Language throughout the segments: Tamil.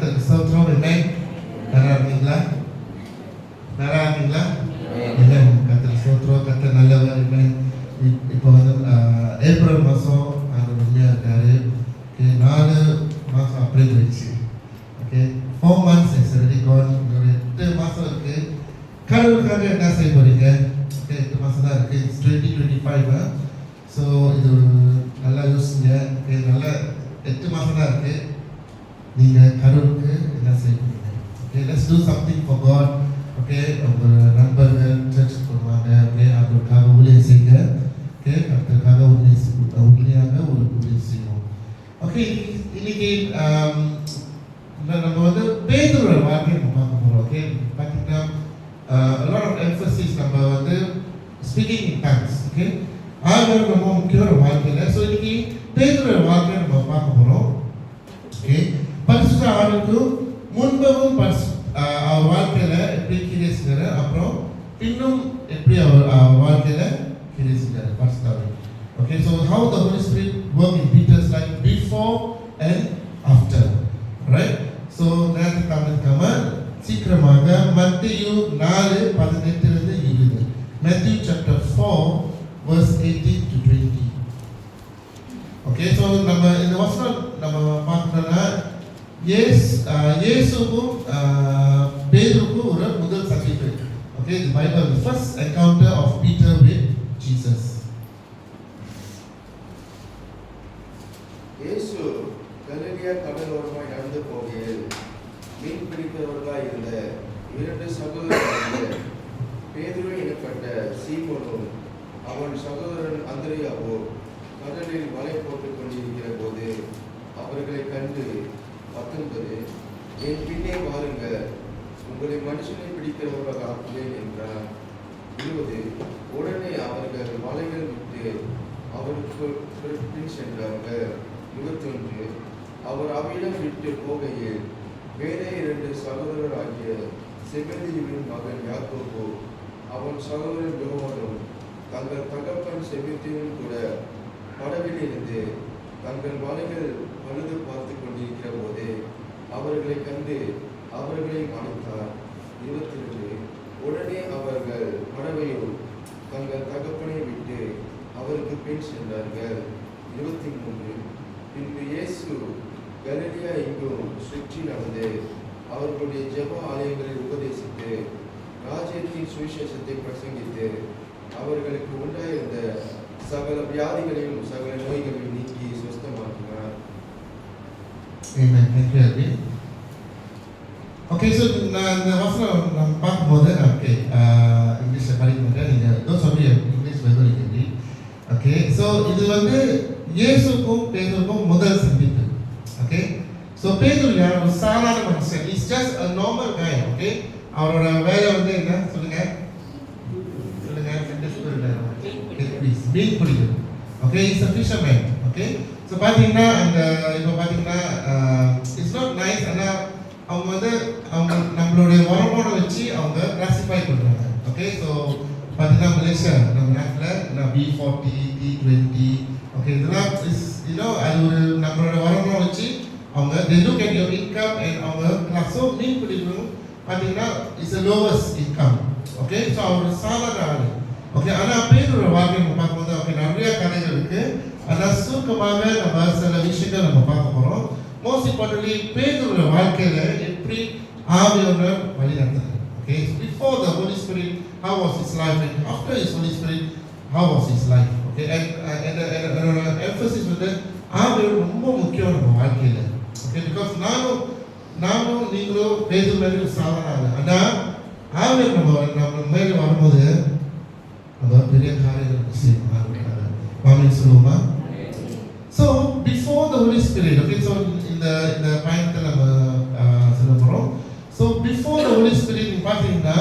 கர்த்தருக்கு ஸ்தோத்திரம். ஆமென். நல்லா இருக்கீங்களா? நல்லா இருக்கீங்களா? ஆமென். கர்த்தருக்கு ஸ்தோத்திரம். கர்த்தர் நல்லவர். ஆமென். இப்போ வந்து ஏப்ரல் மாதம் அவர் உண்மையாக இருக்காரு. ஓகே, 4 மாதம் அப்படியே போயிடுச்சு. ஓகே, 4 months இஸ் ரெடி கான். ஒரு 8 மாதம் இருக்குது. கடவுளுக்காக என்ன செய்ய போகிறீங்க? ஓகே, 8 மாதம் தான் இருக்குது. இட்ஸ் 2025. ஸோ இது நல்லா யோசிங்க. ஓகே, நல்லா 8 மாதம் தான் இருக்குது. நீங்கள் கடவுளுக்கு என்ன செய்ய போகிறீங்க? Okay, let's do something for God. Okay, உங்கள் நண்பர்கள் சர்ச்சுக்கு வருவாங்க. ஓகே, அவர்களுக்காக ஊழியம் செய்யுங்க. ஓகே, அதற்காக உண்மையாக ஒரு ஊழியம் செய்வோம். ஓகே, இன்னைக்கு நம்ம வந்து பேதுருவோட வாழ்க்கையை நம்ம பார்க்க போகிறோம். ஓகே, பார்த்தீங்கன்னா a lot of emphasis நம்ம வந்து speaking in tongues. ஓகே, ஆண்டவர் ரொம்ப முக்கியமான வாழ்க்கையில். ஸோ இன்னைக்கு பேதுருவோட வாழ்க்கையை நம்ம பார்க்க போகிறோம். ஓகே, பரிசுத்த ஆண்டுக்கு முன்பவும் அவர் வாழ்க்கையில் எப்படி கீழே செஞ்சாரு, அப்புறம் பின்னும் எப்படி அவர் வாழ்க்கையில் கீழே செஞ்சாரு பரிசுத்த. Okay, so how the Holy Spirit work in Peter's life before and after, right? So நேரத்துக்கு காமிக்காமல் சீக்கிரமாக மத்தேயு 4:18-20. Matthew chapter 4 verse 18 to 20. Okay, so நம்ம இந்த வசனம் நம்ம பார்க்கணும்னா இயேசுக்கும் பேதுருக்கும் ஒரு முதல் சந்திப்பு. Okay, the Bible, the first encounter of Peter with Jesus. இயேசு கலிலேயா கடலோரமாய் நடந்து போகையில் மீன் பிடிப்பவர்களாய் இருந்த 2 சகோதரர்கள் பேதுரு எனப்பட்ட சீமோனும் அவன் சகோதரன் அந்திரேயாவோ கடலில் வலை போட்டுக் கொண்டிருக்கிற போது அவர்களை கண்டு 19, என் பின்னே வாருங்கள், உங்களை மனுஷனை பிடிக்கிறவர்களாக ஆக்குவேன் என்றார். 20, உடனே அவர்கள் வலைகள் விட்டு அவருக்கு பின் சென்றார்கள். 21, அவர் அவ்விடம் விட்டு போகையில் வேறே 2 சகோதரராகிய செபெதேயுவின் மகன் யாக்கோபு அவன் சகோதரன் யோவானும் தங்கள் தகப்பன் செபெதேயுவும் கூட படவில் இருந்து தங்கள் வலைகள் பழுது பார்த்து கொண்டிருக்கிற போதே அவர்களை கண்டு அவர்களை அழைத்தார். 22, உடனே அவர்கள் படவையும் தங்கள் தகப்பனை விட்டு அவருக்கு பின் சென்றார்கள். 23, பின்பு இயேசு கலிலேயா எங்கும் சுற்றி நடந்து அவர்களுடைய ஜெப ஆலயங்களில் உபதேசித்து ராஜ்யத்தின் சுவிசேஷத்தை பிரசங்கித்து அவர்களுக்கு உண்டாயிருந்த சகல வியாதிகளையும் சகல நோய்களையும் நீக்கி சுஸ்தமாக்கினார். Amen. Thank you, Edwin. Okay, so நான் இந்த வசனம் நம்ம பார்க்கும்போது ஓகே இங்கிலீஷில் படிக்கும்போது நீங்கள் those of you English Bible கேள்வி. ஓகே, ஸோ இது வந்து இயேசுக்கும் பேதுருக்கும் முதல் சந்திப்பு. ஓகே, ஸோ பேதுரு யார்? ஒரு சாதாரண மனுஷன். Is just a normal guy. Okay, அவரோட வேலை வந்து என்ன சொல்லுங்க மீன் பிடிக்கும். Okay, is a fisherman. Okay, so பார்த்தீங்கன்னா அந்த இப்போ பார்த்தீங்கன்னா இட்ஸ் நாட் நைஸ். ஆனால் அவங்க வந்து அவங்க நம்மளுடைய வருமானம் வச்சு அவங்க கிளாசிஃபை பண்ணுறாங்க. ஓகே, ஸோ பார்த்தீங்கன்னா மலேசியா நம்ம நாட்டில் B40, T20. ஓகே, இதெல்லாம் அது ஒரு நம்மளோட வருமானம் வச்சு அவங்க they look at your income and அவங்க கிளாஸ். ஸோ மீன் பிடிக்கணும் பார்த்தீங்கன்னா it's a lowest income. Okay, so அவர் சாதாரண ஆள். ஓகே, ஆனால் பேரோட வாழ்க்கை நம்ம பார்க்கும்போது ஓகே நிறைய கதைகள் இருக்குது. ஆனால் சுருக்கமாக நம்ம சில விஷயங்கள் நம்ம பார்க்க போகிறோம். மோஸ்ட் இம்பார்ட்டன்ட்லி பேரோட வாழ்க்கையில் எப்படி ஆவியானவர் வழி நடத்துறாரு. Okay, before the Holi spirit how was his life, and after his Holy Spirit how was his life. Okay, and emphasis வந்து ஆவியானவர் ரொம்ப முக்கியம் நம்ம வாழ்க்கையில். ஓகே, பிகாஸ் நானும் நீங்களும் பேதுரு மாதிரி சாதாரண ஆள். ஆனால் ஆவியானவர் நம்ம மேலே வரும்போது நம்ம பெரிய காரியங்கள் செய்யணும். ஆமென் சொல்லுவோமா? So before the Holi spirit. Okay, so இந்த பயணத்தை நம்ம சொல்ல போகிறோம். So before the Holi Spirit பார்த்தீங்கன்னா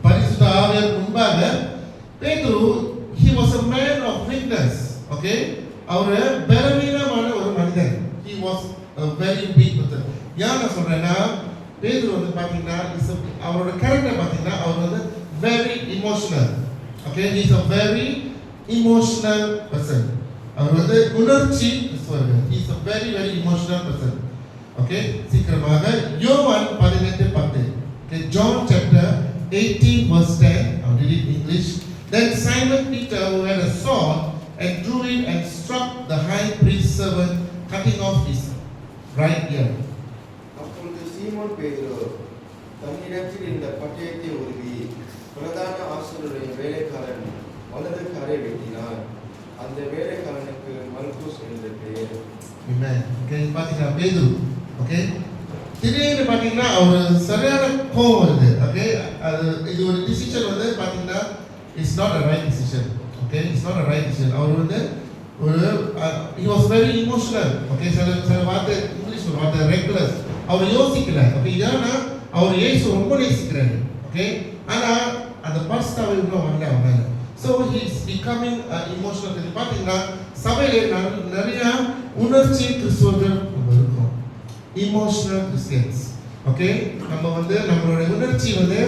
பரிசுத்த ஆவியாருக்கு முன்பாக பேதுரு he was a man of weakness. Okay, அவர் பலவீனமான ஒரு மனிதன். he was a very weak person. ஏன் நான் சொல்றேன்னா பேதுரு வந்து பார்த்தீங்கன்னா அவரோட கேரக்டர் பார்த்தீங்கன்னா அவர் வந்து very emotional. Okay, he is a very emotional person. அவர் வந்து உணர்ச்சி he is a very very emotional person. Okay, சீக்கிரமாக யோவான் 18:10. Okay, John chapter 18 verse 10. I'll read it in English. Then Simon Peter, who had a sword, and drew it and struck the high priest's servant, cutting off his right ear. அப்பொழுது சீமோன் பேதுரு தன்னிடத்தில் இந்த பட்டயத்தை உருவி பிரதான ஆசிரியருடைய வேலைக்காரன் வலது காலை வெட்டினார். அந்த வேலைக்காரனுக்கு மல்குஸ் என்ற பெயர். Amen. Okay, பாத்தீங்கன்னா பேதுரு. Okay, திடீர்னு பாத்தீங்கன்னா அவர் சரியான கோவம் வருது. Okay, அது இது ஒரு டிசிஷன் வந்து பாத்தீங்கன்னா it's not a right decision. Okay, it's not a right decision. அவர் வந்து ஒரு he was very emotional. Okay, சில வார்த்தை இங்கிலீஷ் ஒரு வார்த்தை reckless. அவர் யோசிக்கல. Okay, ஏன்னா அவர் இயேசு ரொம்ப நேசிக்கிறாரு. Okay, ஆனா அந்த பர்ஸ்டாவை இன்னும் வரல அவனால. So he is becoming emotional. பாத்தீங்கன்னா சபையில நிறைய உணர்ச்சி கிறிஸ்தவர்கள் இருக்கும். Emotional Christians. Okay, நம்ம வந்து நம்மளுடைய உணர்ச்சி வந்து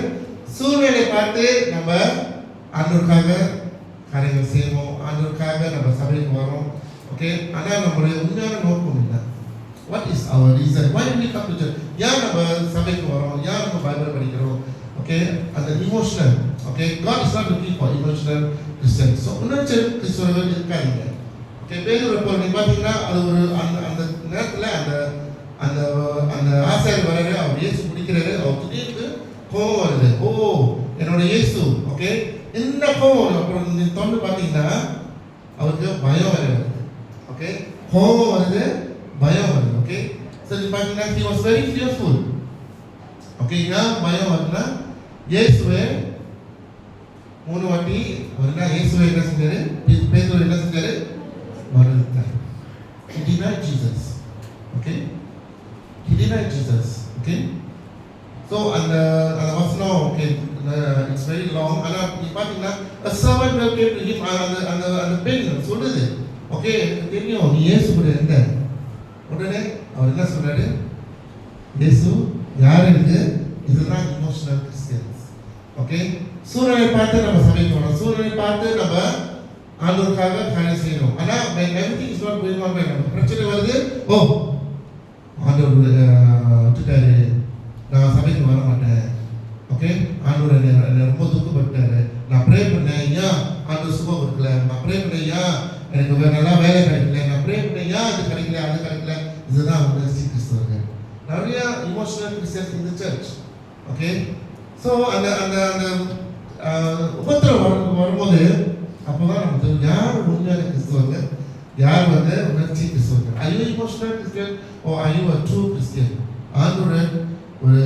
சூழ்நிலை பார்த்து நம்ம ஆண்டவருக்காக காரியங்கள் செய்வோம், ஆண்டவருக்காக நம்ம சபைக்கு வரோம். ஓகே, ஆனால் நம்மளுடைய உண்மையான நோக்கம் என்ன? What is our reason? why we come to church? ஏன் நம்ம சபைக்கு வரோம்? ஏன் நம்ம பைபிள் படிக்கிறோம்? ஓகே, அந்த emotional. Okay, God is not looking for emotional Christians. So உணர்ச்சி கிறிஸ்தவர்கள் இருக்காதீங்க. ஓகே, பேதுரு போல் நீ பார்த்தீங்கன்னா அது ஒரு அந்த நேரத்தில் அந்த அந்த ஆசிரியர் வராரு, அவர் இயேசு பிடிக்கிறாரு, அவர் திடீர்னு கோவம் வருது. ஓ என்னோட இயேசு. ஓகே, இந்த கோவம் அப்புறம் நீ தொண்டு பார்த்தீங்கன்னா அவருக்கு பயம் வருது. ஓகே, கோவம் வருது, பயம் வருது. ஓகே, ஸோ நீ பார்த்தீங்கன்னா he was very fearful. Okay, ஏன் பயம் வருதுன்னா இயேசுவை 3 வாட்டி அவர்னா இயேசுவை என்ன செஞ்சாரு? பேதுரு என்ன செஞ்சாரு? மறுத்தார். He denied Jesus. Okay, he denied Jesus. Okay, so அந்த வசனம் okay, it's very long. ஆனா நீ பாத்தீங்கன்னா a servant will came to him. அந்த பெண் சொல்லுது, ஓகே எனக்கு தெரியும் நீ இயேசு கூட இருந்த. உடனே அவர் என்ன சொல்றாரு? இயேசு யாருக்கு? இதுதான் இமோஷனல் கிறிஸ்டியன்ஸ். ஓகே, சூழ்நிலை பார்த்து நம்ம சபைக்கு வரணும், சூழ்நிலை பார்த்து நம்ம ஆண்டவருக்காக காரியம் செய்யணும். ஆனா when everything is not going on well, பிரச்சனை வருது, ஓ ஆண்டவர் விட்டுட்டாரு, நான் சபைக்கு வர மாட்டேன். ஓகே, ஆண்டவர் என்னை ரொம்ப துக்கப்பட்டாரு, நான் ப்ரே பண்ணேன், ஏன் ஆண்டவர் சுகம் கொடுக்கல, நான் ப்ரே பண்ணேன், ஏன் எனக்கு நல்லா வேலை கிடைக்கல, நான் ப்ரே பண்ணேன், ஏன் அது கிடைக்கல அது கிடைக்கல. இதுதான் உணர்ச்சி கிறிஸ்தவர்கள். நிறைய இமோஷனல் கிறிஸ்டியன்ஸ் இன் தி சர்ச். ஓகே, ஸோ அந்த அந்த அந்த உபத்திரம் வரும்போது அப்போதான் நமக்கு தெரியும் யார் உண்மையான கிறிஸ்தவர்கள், யார் வந்து உணர்ச்சி கிறிஸ்தவர்கள். Are you emotional Christian or are you a true Christian? ஆண்டவர் ஒரு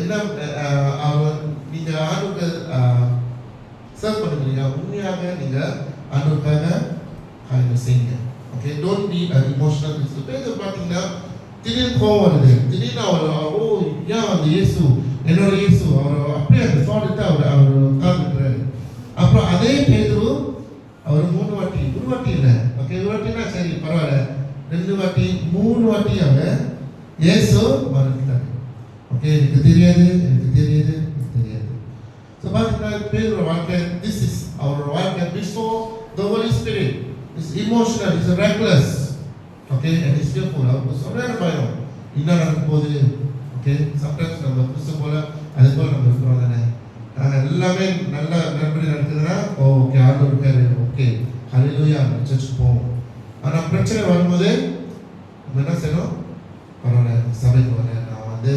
என்ன நீங்க ஆண்டவருக்கு சர்வ் பண்ணுறீங்க, உண்மையாக நீங்க ஆண்டவருக்காக காரியங்கள் செய்யுங்க. Okay, don't be emotional Christian. பேர் பார்த்தீங்கன்னா திடீர்னு கோவம் வருது, திடீர்னு அவர் ஓ ஏன் அந்த இயேசு என்னோட இயேசு அவர் அப்படியே அந்த சாப்பிட்டு அவர் உட்கார்ந்துக்கிறாரு. அப்புறம் அதே பேதுரு அவர் 3 வாட்டி, ஒரு வாட்டி இல்லை, ஓகே ஒரு வாட்டினா சரி பரவாயில்ல, 2 வாட்டி 3 வாட்டி அவர் இயேசு மறுத்தார். ஓகே, எனக்கு தெரியாது, எனக்கு தெரியாது, எனக்கு தெரியாது. ஸோ பார்த்தீங்கன்னா பேதுரு வாழ்க்கை, திஸ் இஸ் அவர் வாழ்க்கை before the Holi Spirit. Is emotional, is reckless. Okay, and is fearful. அவருக்கு சொல்றாரு பயம் என்ன நடக்கும் போது. ஓகே, சம்டைம்ஸ் நம்ம கிறிஸ்து போல அது போல நம்ம இருக்கிறோம் தானே. நாங்கள் எல்லாமே நல்ல நண்படி நடக்குதுன்னா ஓகே ஆண்டவர் இருக்காரு, ஓகே ஹல்லேலூயா சர்ச்சுக்கு போவோம். ஆனால் பிரச்சனை வரும்போது நம்ம என்ன செய்யணும்? பரவாயில்ல சபைக்கு வரேன், நான் வந்து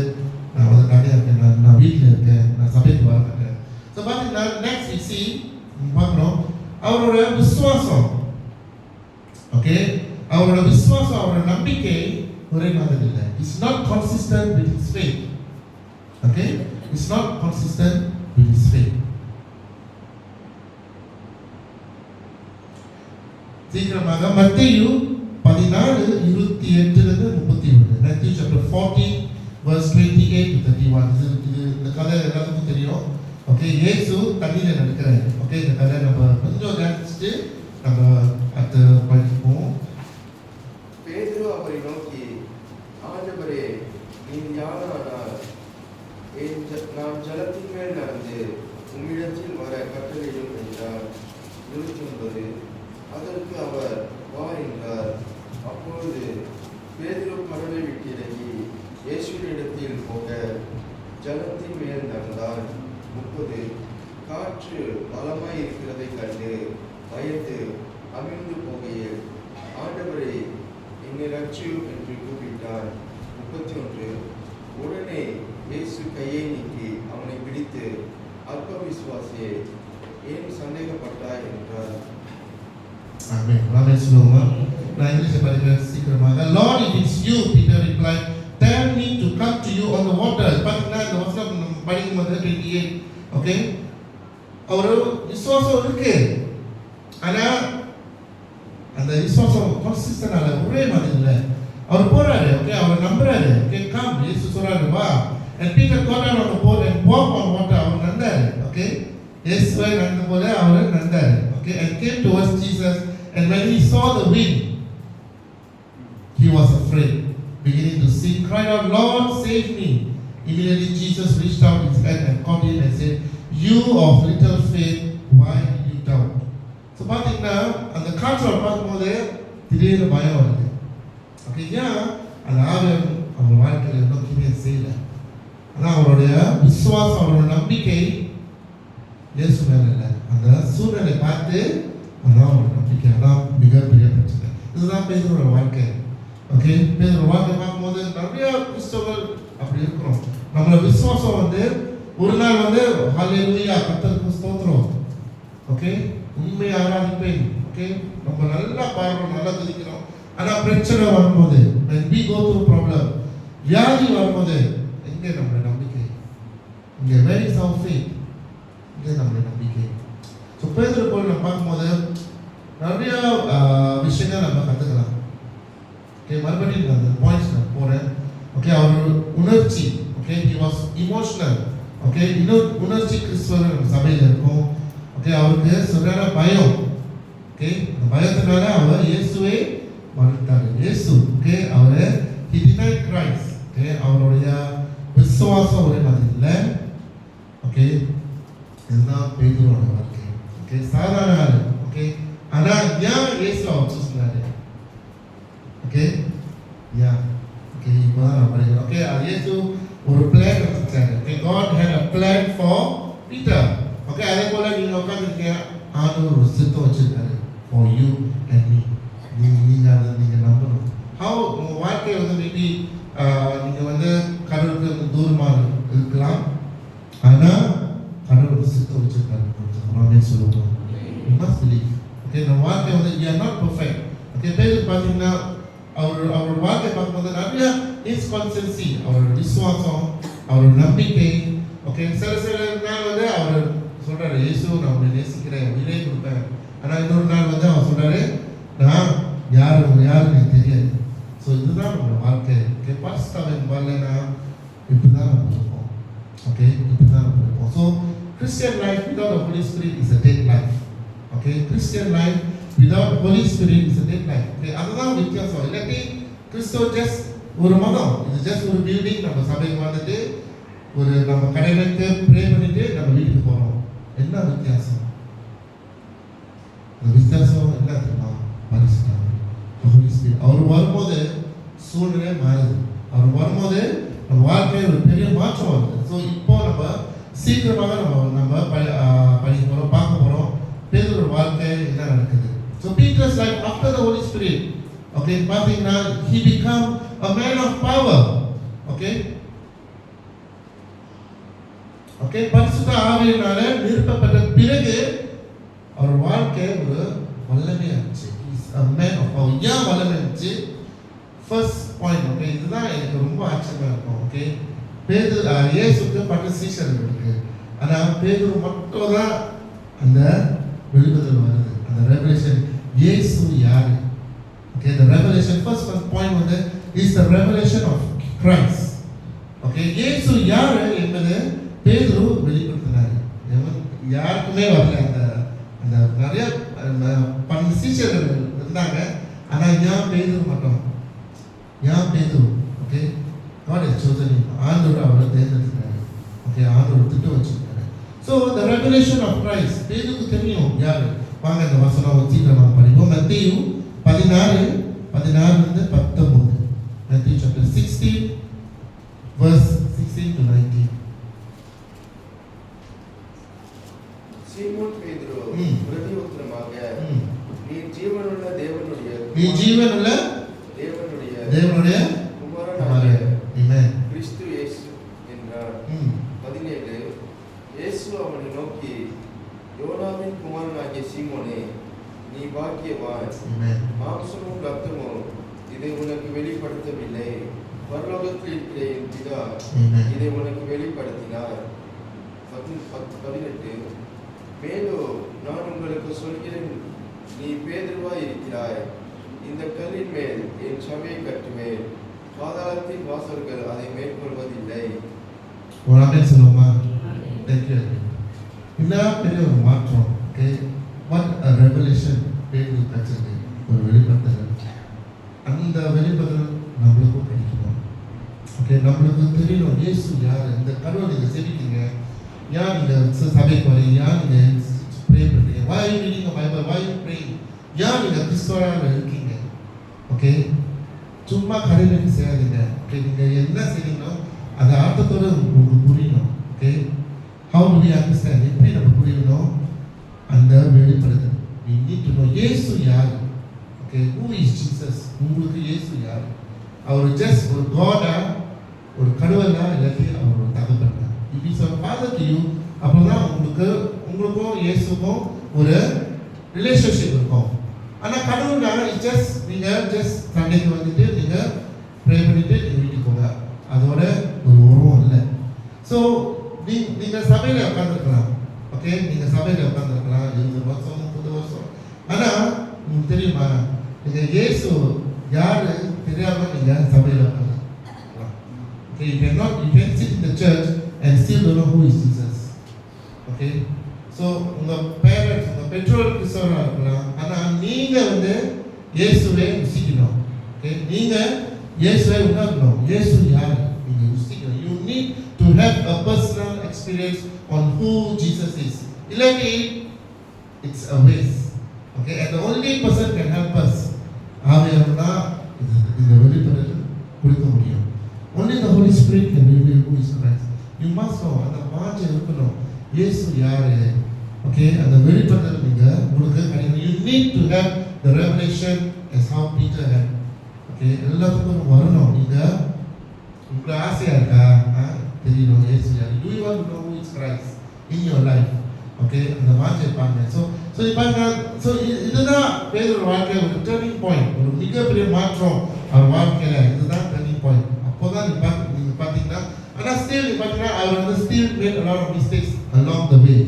தனியாக இருக்கேன், நான் வீட்டில் இருக்கேன், நான் சபைக்கு வர மாட்டேன். ஸோ பார்த்தீங்கன்னா நெக்ஸ்ட் வி சி பார்க்குறோம் அவரோட விசுவாசம். ஓகே, அவரோட விசுவாசம், அவரோட நம்பிக்கை ஒரே மாதிரி இல்லை. It's not consistent with his faith. Okay, it's not consistent with his faith. சீக்கிரமாக மத்தேயு 14:28-31. Matthew chapter 14 verse 28 to 31. இது இந்த கதை எல்லாத்துக்கும் தெரியும். ஓகே, இயேசு தண்ணியில் நடக்கிறாரு. ஓகே, இந்த கதை நம்ம கொஞ்சம் கவனிச்சுட்டு நம்ம அடுத்த படிப்போம். பேதுரு அவரை நோக்கி, ஆண்டவரே நீர் யாரானால் நான் ஜலத்தின் மேல் நடந்து உம்மிடத்தில் வர கட்டளையிடும் என்றார். 29. அதற்கு அவர் வா என்றார். அப்பொழுது பேதுரு கடலை விட்டு இறங்கி ஜலத்தின் மேல் நடந்தார். 30 காற்று பலமாய் இருக்கிறதை கண்டு பயந்து அமிழ்ந்து போகையில், ஆண்டவரே என்னை ரட்சியும் என்று கூப்பிட்டார். 31 உடனே இயேசு கையை நீக்கி அவனை பிடித்து, அற்ப விசுவாசியே, ஏன் சந்தேகப்பட்டாய் என்றார். ஆமென். ஆமென் சொல்லுவோமா? நான் இங்கிலீஷ்ல படிக்கிறேன் சீக்கிரமாக. Lord, if it's you, Peter replied, tell me to come to you on the water. பார்த்தீங்கன்னா இந்த வசனம் நம்ம படிக்கும்போது 28, ஓகே, ஒரு விசுவாசம் இருக்கு, ஆனா அந்த விசுவாசம் கன்சிஸ்டன்டால ஒரே மாதிரி இல்லை. அவர் போறாரு, ஓகே, அவர் நம்புறாரு, ஓகே, கம், இயேசு சொல்றாரு வா. And Peter got out of the boat and walked on water. அவர் நடந்தாரு, ஓகே, இயேசுவை நடந்த போல அவர் நடந்தாரு, okay, and came towards Jesus. And when he saw the wind, he was afraid, beginning to sink, cried out, Lord, save me. Immediately Jesus reached out his hand and caught him and said, you of little faith, why did you doubt? So பார்த்தீங்கன்னா அந்த காற்றை பார்க்கும்போது திடீர்னு பயம் வருது, ஓகே, ஏன் அந்த ஆவியம் அவங்க வாழ்க்கையில் நோக்கியே செய்யல. ஆனால் அவருடைய விசுவாசம், அவரோட நம்பிக்கை இயேசு மேல இல்லை, அந்த சூழ்நிலை பார்த்து அதான் அவரோட நம்பிக்கை. அதான் மிகப்பெரிய பிரச்சனை. இதுதான் பேதுருவோட வாழ்க்கை, ஓகே. பேதுருவோட வாழ்க்கை பார்க்கும்போது நிறைய கிறிஸ்தவர்கள் அப்படி இருக்கிறோம். நம்மளோட விசுவாசம் ஒரு நாள் ஹல்லேலூயா, கர்த்தருக்கு ஸ்தோத்திரம், ஓகே, உண்மை ஆராதிப்பேன், ஓகே, நம்ம நல்லா பாடுறோம், நல்லா துதிக்கிறோம். ஆனால் பிரச்சனை வரும்போது, when we go through problem, வியாதி வரும்போது எங்கே நம்மளோட நம்பிக்கை? இங்கே where is our faith? இங்கே நம்மளோட நம்பிக்கை. ஸோ பேதுரு போய் நம்ம பார்க்கும்போது நிறைய விஷயங்கள் நம்ம கற்றுக்கலாம், ஓகே. மறுபடியும் அந்த பாயிண்ட்ஸ் நான் போகிறேன், ஓகே. அவர் உணர்ச்சி, okay, he was emotional, okay. இன்னொரு உணர்ச்சி கிறிஸ்துவர் நம்ம சபையில் இருக்கும், ஓகே. அவருக்கு சரியான பயம், ஓகே. அந்த பயத்தினால அவர் இயேசுவை மறுத்தார். இயேசு, ஓகே, அவர் he denied Christ, ஓகே. அவருடைய விசுவாசம் ஒரே மாதிரி இல்லை, ஓகே. இதுதான் பேதுருவோட வாழ்க்கை, ஓகே. சாதாரண ஆள், ஓகே. ஆனால் ஏன் இயேசு அவர் சூஸ் பண்ணாரு, ஓகே, ஏன், ஓகே. இப்போதான் நான் படிக்கிறேன், ஓகே. இயேசு ஒரு பிளான் வச்சிருக்காரு, okay. God had a plan for Peter, okay. அதே போல நீங்க உட்காந்துருக்கீங்க, ஆண்டவர் ஒரு சித்தம் வச்சிருக்காரு for you and me. நீங்க அதை நீங்க நம்பணும். How உங்க வாழ்க்கை மேபி நீங்க கடவுளுக்கு தூரமாக இருக்கலாம், ஆனால் கடவுள் ஒரு சித்தம் வச்சிருக்காரு. கொஞ்சம் சொல்லுவோம், you must believe, ஓகே. நம்ம வாழ்க்கை we are not perfect, okay. பேர் பார்த்தீங்கன்னா அவரோட வாழ்க்கை பார்க்கும்போது நிறைய இன்கான்சிஸ்டன்சி, அவரோட விசுவாசம், அவரோட நம்பிக்கை, ஓகே. சில நாள் அவர் சொல்றாரு, இயேசு நான் உங்களை நேசிக்கிறேன், உயிரை கொடுப்பேன். ஆனால் இன்னொரு நாள் அவர் சொல்றாரு, நான் யாரு எனக்கு தெரியாது. ஸோ இதுதான் நம்மளோட வாழ்க்கை, ஓகே. பாஸ்டாவின் வரலன்னா இப்படிதான் நம்ம இருப்போம், ஓகே. இப்படிதான் நம்ம இருப்போம். So Christian life without the Holy Spirit is a dead life, okay. Christian life without Holy Spirit is a dead life, okay. அதுதான் வித்தியாசம். இல்லாட்டி கிறிஸ்தவ ஜஸ்ட் ஒரு மதம், இது ஜஸ்ட் ஒரு பில்டிங், நம்ம சபைக்கு நம்ம கடைகளுக்கு ப்ரே பண்ணிட்டு நம்ம வீட்டுக்கு போறோம். என்ன வித்தியாசம்? அந்த வித்தியாசம் என்ன தெரியுமா? பரிசுத்தம், Holy Spirit. அவர் வரும்போது சூழ்நிலை மாறுது, அவர் வரும்போது நம்ம வாழ்க்கையில் ஒரு பெரிய மாற்றம் வருது. ஸோ இப்போ நம்ம சீக்கிரமாக நம்ம படிக்க போகிறோம், பார்க்க போகிறோம் பேதுருவோட வாழ்க்கை என்ன நடக்குது. So Peter's life after the Holi spirit, okay. பார்த்தீங்கன்னா he become a man of power, okay, okay. பரிசுத்த ஆவியினால நிரப்பப்பட்ட பிறகு அவர் வாழ்க்கை ஒரு வல்லமையாச்சு. Is a man of power. ஏன் வல்லமை இருந்துச்சு? First point, okay. இதுதான் எனக்கு ரொம்ப ஆச்சரியமா இருக்கும், ஓகே. இயேசுக்கு 10 சீஷர்கள் இருக்கு, ஆனால் பேதுரு மட்டும் தான் அந்த வெளிப்படுத்தல் வருது, அந்த ரெவலேஷன். இயேசு யாரு, okay. the revelation, first point is the revelation of Christ, okay. இயேசு யாரு என்பது பேதுரு வெளிப்படுத்தினாரு. யாருக்குமே வரல. அந்த நிறைய 12 சீஷர்கள் இருந்தாங்க, ஆனால் ஏன் பேதுரு மட்டும்? ஏன் பேதுரு? Okay. God has chosen him. ஆண்டவர் அவரை தேர்ந்தெடுத்தாரு, ஓகே. ஆண்டவர் திட்டம் வச்சிருக்காரு. So the revelation of Christ, பேதுருக்கு தெரியும் யாரு. வாங்க இந்த வசனம் வச்சு நம்ம படிப்போம். மத்தேயு 16:19. Matthew chapter 16 verse 16 to 19. சீமோன் பேதுரு ம். பிரதியுத்தரமாக, ம். நீ ஜீவனுள்ள தேவனுடைய நீ ஜீவனுள்ள தேவனுடைய தேவனுடைய குமாரனாகிய Amen. கிறிஸ்து இயேசு என்றார். ம். 17 இயேசு அவனை நோக்கி, யோனாவின் குமாரனாகிய சீமோனே, நீ பாக்கியவான். Amen. மாம்சமும் இரத்தமும் இதை உனக்கு வெளிப்படுத்தவில்லை, பரலோகத்தில் இருக்கிற என் பிதா Amen. இதை உனக்கு வெளிப்படுத்தினார். 18 மேலும் நான் உங்களுக்கு சொல்கிறேன், நீ பேதுருவாய் இருக்கிறாய், இந்த கல்லின் மேல் என் சபையை கட்டுவேன், பாதாளத்தின் வாசல்கள் அதை மேற்கொள்வதில்லை. ஒரு ஆமென் சொல்லுவோமா? Thank you. என்ன பெரிய ஒரு மாற்றம். ஓகே, what a revelation பேதுரு கற்றது, ஒரு வெளிப்படுத்தல். அந்த வெளிப்படுத்தல் நம்மளுக்கும் கிடைக்கணும். ஓகே, நம்மளுக்கு தெரியணும் இயேசு யார். இந்த கடவுள் நீங்கள் செவிக்கீங்க, ஏன் நீங்கள் சபைக்கு வரீங்க, ஏன் நீங்கள் ப்ரே பண்ணுறீங்க, why are you reading the Bible, why are you praying, ஏன் நீங்கள் கிறிஸ்துவராக இருக்கீங்க. ஓகே, சும்மா கடையில் செய்யாதீங்க. ஓகே, நீங்கள் என்ன செய்றீங்களோ அந்த அர்த்தத்தோடு உங்களுக்கு புரியணும். Okay, how do we understand, எப்படி நம்ம புரியணும், அந்த வெளிப்படுதல். we need to know இயேசு யார். ஓகே, who is Jesus, உங்களுக்கு இயேசு யார். அவர் ஜஸ்ட் ஒரு காடா, ஒரு கடவுளா, இல்லாட்டி அவர் ஒரு தகப்பனா. It is a father to you. அப்போதான் உங்களுக்கும் இயேசுக்கும் ஒரு ரிலேஷன்ஷிப் இருக்கும். ஆனால் கடவுள்னா ஜஸ்ட் நீங்கள் ஜஸ்ட் சண்டைக்கு வந்துட்டு நீங்கள் ப்ரே பண்ணிட்டு நீங்கள் வீட்டுக்கு போங்க, அதோட ஒரு உருவம் இல்லை. ஸோ நீங்கள் சபையில் உட்காந்துருக்கலாம். ஓகே, நீங்கள் சபையில் உட்காந்துருக்கலாம் 20 வருஷம் 30 வருஷம். ஆனால் உங்களுக்கு தெரியுமா, நீங்கள் இயேசு யார் தெரியாமல் நீங்கள் சபையில் உட்காந்துருக்கலாம். Okay, you can sit in the church and still don't know who is Jesus. Okay, so உங்கள் பேரண்ட்ஸ், உங்கள் பெற்றோர் கிறிஸ்தவராக இருக்கலாம், ஆனால் நீங்கள் இயேசுவை ருசிக்கணும். ஓகே, நீங்கள் இயேசுவை உணரணும். இயேசு யார் நீங்கள் ருசிக்கணும். You need to have a personal experience on who Jesus is. இல்லாட்டி it's a waste. Okay, and the only person can help us ஆவியானவர் தான் இந்த வெளிப்படுத்தல் கொடுக்க முடியும். Only the Holy Spirit can reveal who is Christ. You must know, அந்த வாஞ்சை இருக்கணும், இயேசு யாரு. ஓகே, அந்த வெளிப்படுத்தல் நீங்கள் உங்களுக்கு கிடைக்கணும். You need to have the revelation as how Peter had. Okay, எல்லாத்துக்கும் வரணும். நீங்கள் உங்களுக்கு ஆசையாக இருக்கா, தெரியணும் இயேசு யார். Do you want to know who is Christ in your life? Okay, அந்த வாஞ்சை பாருங்க. ஸோ பாருங்க, ஸோ இதுதான் பேதுரு வாழ்க்கை ஒரு டர்னிங் பாயிண்ட், ஒரு மிகப்பெரிய மாற்றம் அவர் வாழ்க்கையில். இதுதான் டர்னிங் பாயிண்ட். அப்போதான் நீங்கள் பார்த்தீங்கன்னா, ஆனால் ஸ்டில் பார்த்தீங்கன்னா அவர் still made a lot of mistakes along the way.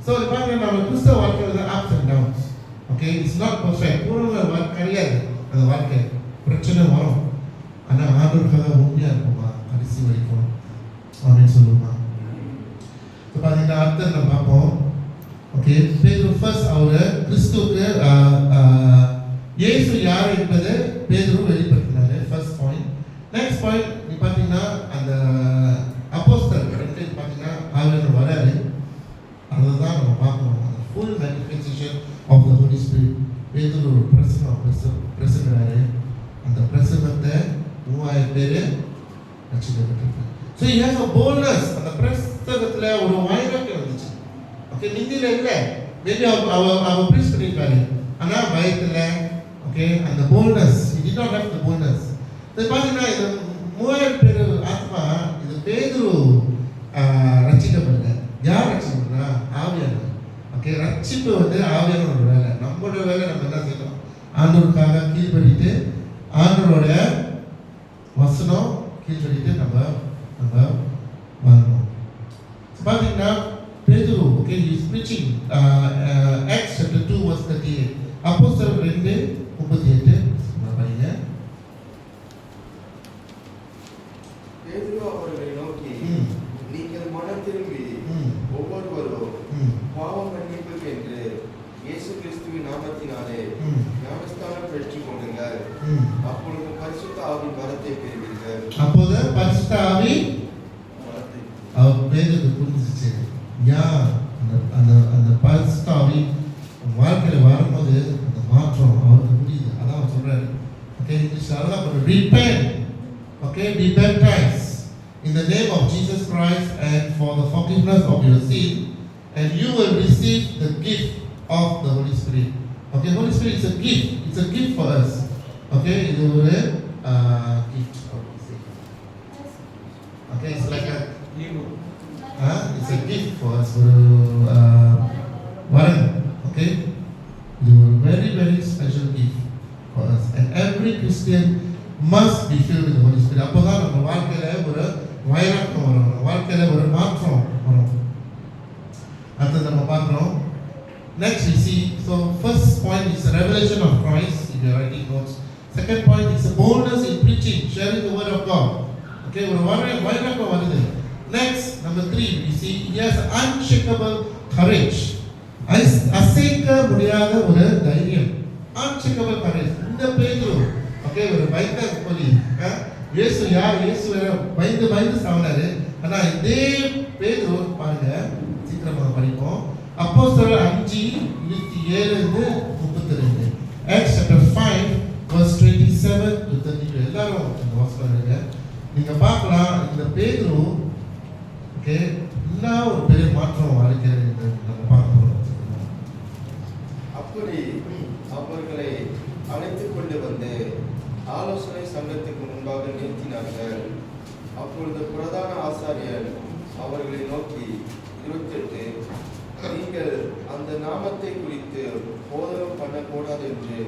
So பாருங்க, நம்ம கிறிஸ்தவ வாழ்க்கையில் ups and downs. Okay, it's not perfect, பூர்வ கிடையாது. அந்த வாழ்க்கை பிரச்சனை வரும், ஆனால் ஆண்டவருக்காக உண்மையாக இருக்குமா கடைசி வரைக்கும் அப்படின்னு சொல்லுவோமா. ஸோ பார்த்தீங்கன்னா அடுத்த நம்ம பார்ப்போம். ஓகே, பேதுரு ஃபர்ஸ்ட் அவர் கிறிஸ்துவுக்கு இயேசு யார் என்பதை பேதுரு வெளிப்படுத்தினாரு. First point. நெக்ஸ்ட் பாயிண்ட் நீ பார்த்தீங்கன்னா அந்த அப்போஸ்தலர் பார்த்தீங்கன்னா அவர் வராரு, அதுதான் நம்ம பார்க்கணும். அந்த full manifestation of the Holi spirit. பேதுரு ஒரு பிரசங்கிறாரு. அந்த பிரசங்கத்தை 3000 பேர் ரட்சிக்கப்பட்டிருக்காங்க. So he has a boldness. அந்த பிரசங்கத்தில் ஒரு வைராக்கியம் வந்துச்சு. ஓகே, நிந்தியில் இல்லை, மேபி அவர் ப்ரீச் பண்ணியிருக்காரு, ஆனால் பயத்தில். ஓகே, அந்த boldness, he did not have the boldness. இது பார்த்தீங்கன்னா இது 3000 பேர் ஆத்மா, இது பேதுரு ரட்சிக்கப்படல. யார் ரட்சிக்கப்படுறா? ஆவியானவர். ஓகே, ரட்சிப்பு ஆவியானவரோட வேலை. நம்மளோட வேலை நம்ம என்ன செய்யணும், ஆண்டவருக்காக கீழ்படிட்டு, ஆண்டவரோட வசனம் கீழ்படிட்டு நம்ம வாங்கணும். பார்த்தீங்கன்னா பேதுரு, okay, he is preaching Acts chapter 2 verse 38. அப்போஸ்தலர் 2:38 படிங்க. பேதுரு அவர்களை நோக்கி, நீங்கள் மனம் திரும்பி ஒவ்வொருவரும் பாவ மன்னிப்புக்கு என்று இயேசு கிறிஸ்துவின் நாமத்தினாலே ஞானஸ்தானம் பெற்றுக் கொள்ளுங்கள், அப்பொழுது பரிசுத்த ஆவியின் வரத்தை பெறுவீர்கள். அப்போது பரிசுத்த ஆவி அவர் பேதுருக்கு புரிஞ்சிச்சு. அந்த பரிசுத்த ஆவி வாழ்க்கையில் வரும்போது அந்த மாற்றம் அவருக்கு புரியுது. அதான் சொல்றாரு. ஓகே, இங்கிலீஷ் அதான் repent. Okay, be baptized in the name of Jesus Christ and for the forgiveness of your sin, and you will receive the gift of the Holy Spirit. Okay, Holy Spirit is a gift. It's a gift for us. Okay, இது ஒரு gift. Okay, it's like a it's a gift for us. ஒரு வரம். Okay, இது ஒரு very very special gift for us, and every Christian must be filled with the Holy Spirit. அப்போதான் நம்ம வாழ்க்கையில ஒரு வைராக்கியம் வரும், நம்ம வாழ்க்கையில ஒரு மாற்றம் வரும். அடுத்து நம்ம பார்க்கிறோம். Next we see, so first point is the revelation of Christ, if you are writing notes. Second point is the boldness in preaching, sharing the word of God. Okay, ஒரு வைராக்கியம் வருது. Next, number 3, we see he has unshakable courage. அசைக்க முடியாத ஒரு தைரியம். Unshakable courage. இந்த பேதுரு, okay, ஒரு பயந்த போலி. இயேசு யார்? இயேசு பயந்து சாவனாரு. ஆனா இதே பேதுரு பாருங்க, சீக்கிரமா படிப்போம். அப்போஸ்தலர் 5:27-32. Acts chapter 5 verse 27 to 32. எல்லாரும் இந்த வாசிப்பாங்க. நீங்க பார்க்கலாம் இந்த பேதுரு, ஓகே, இன்னும் ஒரு பெரிய மாற்றம் வாழ்க்கையில நம்ம பார்க்க போறோம். அப்படி அவர்களை அழைத்துக் கொண்டு வந்து ஆலோசனை சங்கத்துக்கு முன்பாக நிறுத்தினார்கள். அப்பொழுது பிரதான ஆசாரியர் அவர்களை நோக்கி 28, நீங்கள் அந்த நாமத்தை குறித்து போதகம் பண்ணக்கூடாது என்று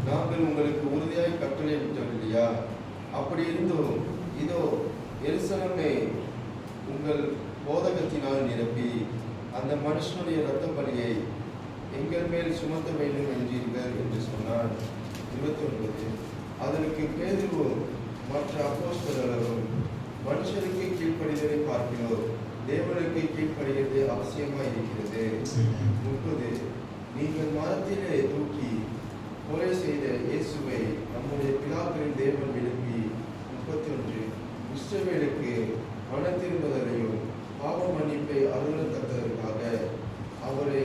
நாங்கள் உங்களுக்கு உறுதியாய் கட்டளையிட்டவில்லையா? அப்படி இருந்தும் இதோ எருசலேமை உங்கள் போதகத்தினால் நிரப்பி அந்த மனுஷனுடைய இரத்த பலியை எங்கள் மேல் சுமத்த வேண்டும் என்றீர்கள் என்று சொன்னார். 29, அதற்கு பேதுருவும் மற்ற அப்போஸ்தலரும் மனுஷருக்கு கீழ்ப்படிதலை பார்க்கிறோம், தேவனுக்கு கீழ்ப்படுகிறது அவசியமாய் இருக்கிறது. 30, நீங்கள் மரத்திலே தூக்கி கொலை செய்த இயேசுவை நம்முடைய பிதாக்களின் தேவன் எழுப்பி. 31, இஸ்ரவேலுக்கு மனத்திரும்புதலையும் பாவ மன்னிப்பை அருளத்தக்கதற்காக அவரை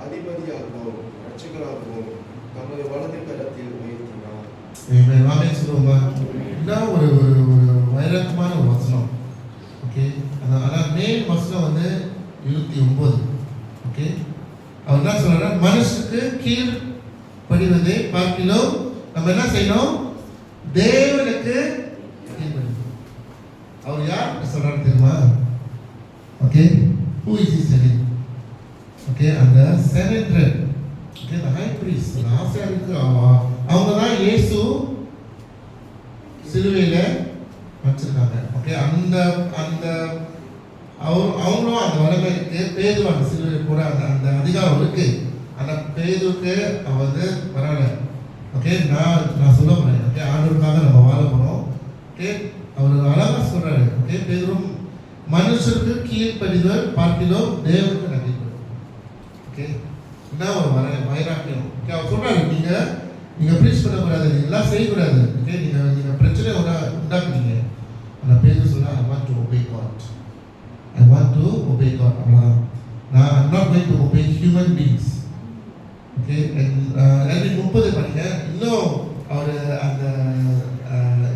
அதிபதியாகவும் இரட்சகராகவும் தமது வலது கரத்தில் உயர்த்தினார். இன்னும் ஒரு வைரக்கமான ஒரு வசனம். ஓகே, அதான் மெயின் வசனம் வந்து 29. ஓகே, அவர் என்ன சொல்றாரு? மனுஷனுக்கு கீழ் படிவதை பார்க்கிலும் நம்ம என்ன செய்யணும்? தேவனுக்கு கீழ்ப்படியணும். அவர் யார் சொல்றாரு தெரியுமா? Okay, who is he telling? Okay, அந்த senator, okay, the high priest, அந்த ஆசாரியருக்கு அவங்க தான் இயேசு சிலுவையில வச்சிருக்காங்க. ஓகே, அந்த அந்த அவங்களும் அந்த வல்லமை இருக்கு. பேதுரு அந்த சிலுவையில் கூட அந்த அதிகாரம் இருக்கு. அந்த பேதுருக்கு அவர் வந்து வரல. ஓகே, நான் சொல்ல போறேன். ஓகே, ஆண்டவருக்காக நம்ம வாழ போறோம். ஓகே, அவர் அழகா சொல்றாரு. ஓகே, பேதுரும் மனுஷருக்கு கீழ்ப்படிதல் பார்க்கிலும் தேவனுக்கு நம்பிக்கை. ஓகே, என்ன ஒரு வைராக்கியம். ஓகே, அவர் சொல்றாரு, நீங்க ப்ரீச் பண்ணக்கூடாது, நீங்க எல்லாம் செய்யக்கூடாது. ஓகே, நீங்க பிரச்சனை உண்டாக்குறீங்க. அந்த பேதுரு சொன்னா, I want to obey God. I want to obey God. அவ்வளவுதான். நான் I'm not going to obey human beings. Okay, and 30 படிங்க. இன்னும் அவர் அந்த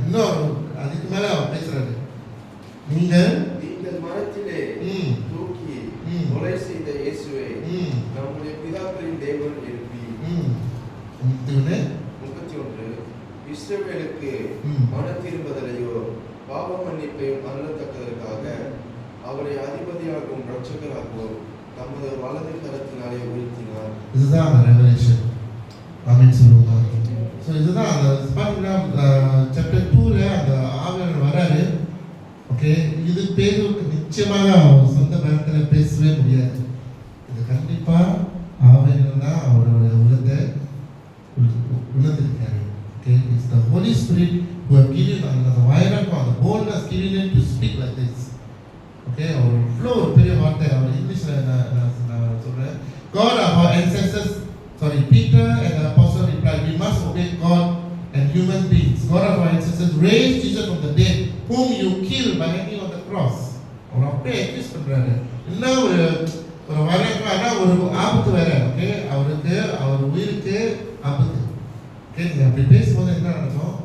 இன்னும் அதுக்கு மேல அவர் பேசுறாரு. நீங்கள் மரத்திலே தூக்கி கொலை செய்த இயேசுவை நம்முடைய பிதாக்களின் தேவன் எழுப்பி. 31, இஸ்ரவேலுக்கு மனத்திரும்புதலையோ பாவ மன்னிப்பையும் அருளத்தக்கதற்காக அவரை அதிபதியாகவும் இரட்சகராகவும் தமது வலது கரத்தினாலே உயர்த்தினார். இதுதான் ரெவலேஷன். ஆமென் சொல்லுங்க. ஸோ இதுதான் அந்த பார்த்தீங்கன்னா சாப்டர் 2ல அந்த ஆவியானவர் வராரு. ஓகே, இது பேதுருக்கு நிச்சயமாக சொந்த நேரத்தில் பேசவே முடியாது. இது கண்டிப்பா ஆவியானவர் தான் அவரோட உள்ளத்தை உணர்ந்திருக்காரு. Okay, it's the Holi spirit who have given அந்த வைராக்கியம், the boldness given him to speak like this. Okay, அவர் ஃப்ளோ ஒரு பெரிய வார்த்தை. அவர் இங்கிலீஷ்ல நான் சொல்றேன். God of our ancestors, Peter and the apostle replied, we must obey God and human beings. God of our ancestors raised Jesus from the dead, whom you killed by hanging on the cross. அவர் அப்படியே எக்ஸ்பிரஸ் பண்றாரு. இன்னும் ஒரு வரக்கான ஒரு ஆபத்து வேற. ஓகே, அவருக்கு அவர் உயிருக்கு ஆபத்து. ஓகே, நீங்க அப்படி பேசும்போது என்ன நடக்கும்?